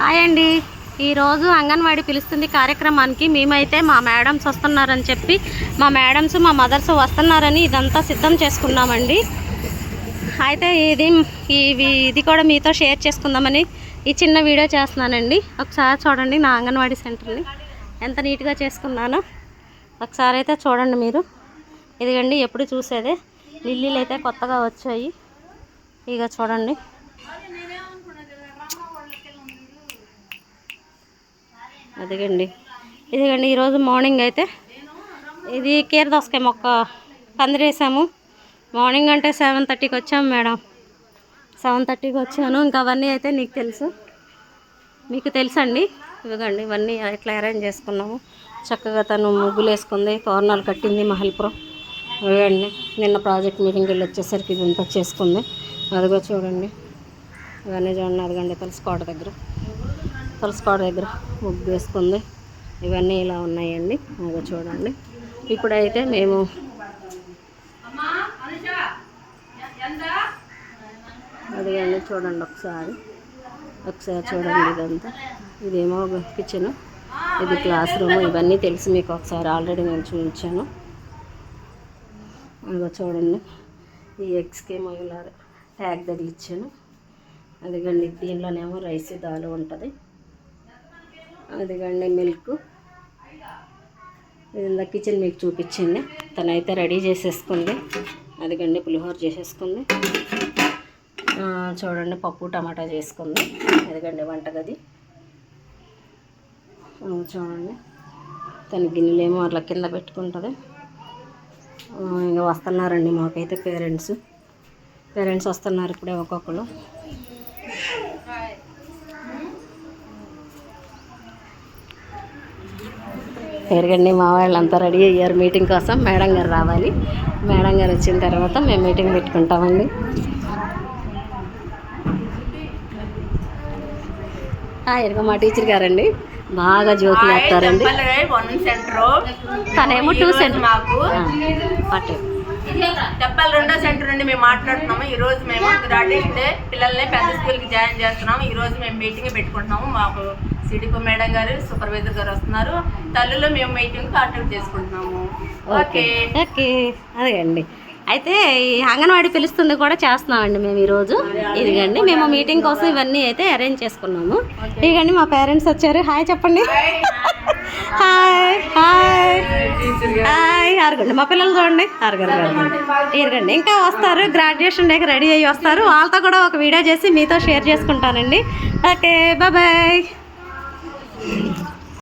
Hi అండి. ఈరోజు అంగన్వాడీ పిలుస్తుంది కార్యక్రమానికి మేమైతే మా మేడమ్స్ వస్తున్నారని చెప్పి మా మేడమ్స్ మా మదర్స్ వస్తున్నారని ఇదంతా సిద్ధం చేసుకున్నామండి. అయితే ఇది కూడా మీతో షేర్ చేసుకుందామని ఈ చిన్న వీడియో చేస్తున్నానండి. ఒకసారి చూడండి నా అంగన్వాడీ సెంటర్ని ఎంత నీట్గా చేసుకున్నానో ఒకసారి అయితే చూడండి మీరు. ఇదిగండి ఎప్పుడు చూసేదే లిల్లీలు అయితే కొత్తగా వచ్చాయి. ఇక చూడండి ఇదిగండి ఈరోజు మార్నింగ్ అయితే ఇది కీరదోసకాయ మొక్క పందిరేసాము. మార్నింగ్ అంటే 7:30కి వచ్చాము మేడం. 7:30కి వచ్చాను. ఇంకా అవన్నీ అయితే మీకు తెలుసండి. ఇదిగండి ఇవన్నీ ఎట్లా అరేంజ్ చేసుకున్నాము. చక్కగా తను ముగ్గులు వేసుకుంది, తోరణాలు కట్టింది. మా హెల్పర్ ఇవ్వండి నిన్న ప్రాజెక్ట్ మీటింగ్కి వెళ్ళి వచ్చేసరికి ఇదంతా చేసుకుంది. అదిగో చూడండి ఇవన్నీ చూడండి. అదిగండి తులసికోట దగ్గర ముగ్గు వేసుకుంది. ఇవన్నీ ఇలా ఉన్నాయండి. అదిగో చూడండి. ఇప్పుడైతే మేము అదిగండి చూడండి ఒకసారి చూడండి. ఇదంతా ఇదేమో కిచెన్, ఇది క్లాస్ రూమ్. ఇవన్నీ తెలిసి మీకు ఒకసారి ఆల్రెడీ నేను చూపించాను. అదిగో చూడండి ఈ ఎగ్స్కేమో ఇలా ట్యాగ్ తగిలిచ్చాను. అదిగండి దీనిలోనేమో రైస్ దాల్ ఉంటుంది. అదిగండి మిల్క్. ఇది కిచెన్ మీకు చూపించింది. తనైతే రెడీ చేసేసుకుంది. అదిగండి పులిహోర చేసేసుకుంది. చూడండి పప్పు టమాటా చేసుకుంది. అదిగండి వంటగది చూడండి. తన గిన్నెలేమో అట్లా కింద పెట్టుకుంటుంది. ఇంకా వస్తున్నారండి మాకైతే పేరెంట్స్ వస్తున్నారు ఇప్పుడే ఒక్కొక్కరు. పెరగండి మా వాళ్ళంతా రెడీ అయ్యారు మీటింగ్ కోసం. మేడం గారు రావాలి. మేడం గారు వచ్చిన తర్వాత మేము మీటింగ్ పెట్టుకుంటామండి. ఇదిగో మా టీచర్ గారండి బాగా జోకులు వేస్తారండి. తనేమో 2 సెంటర్ మాకు చెప్పాలి 2వ సెంటర్ నుండి మేము మాట్లాడుతున్నాము. ఈ రోజు మేము గ్రాడ్యుయేషన్ డే పిల్లల్ని పెద్ద స్కూల్కి జాయిన్ చేస్తున్నాము. ఈ రోజు మేము మీటింగ్ పెట్టుకుంటున్నాము. మాకు సిడిపో మేడం గారు, సూపర్వైజర్ గారు వస్తున్నారు. తల్లులో మేము మీటింగ్ కాంటాక్ట్ చేసుకుంటున్నాము. ఓకే అదే అండి. అయితే ఈ అంగన్వాడీ పిలుస్తుంది కూడా చేస్తున్నామండి మేము ఈరోజు. ఇదిగండి మేము మీటింగ్ కోసం ఇవన్నీ అయితే అరేంజ్ చేసుకున్నాము. ఇదిగండి మా పేరెంట్స్ వచ్చారు. హాయ్ చెప్పండి. హాయ్ ఆరుగండి మా పిల్లలు చూడండి. ఇదిగండి ఇంకా వస్తారు. గ్రాడ్యుయేషన్ డేకి రెడీ అయ్యి వస్తారు. వాళ్ళతో కూడా ఒక వీడియో చేసి మీతో షేర్ చేసుకుంటానండి. Okay bye.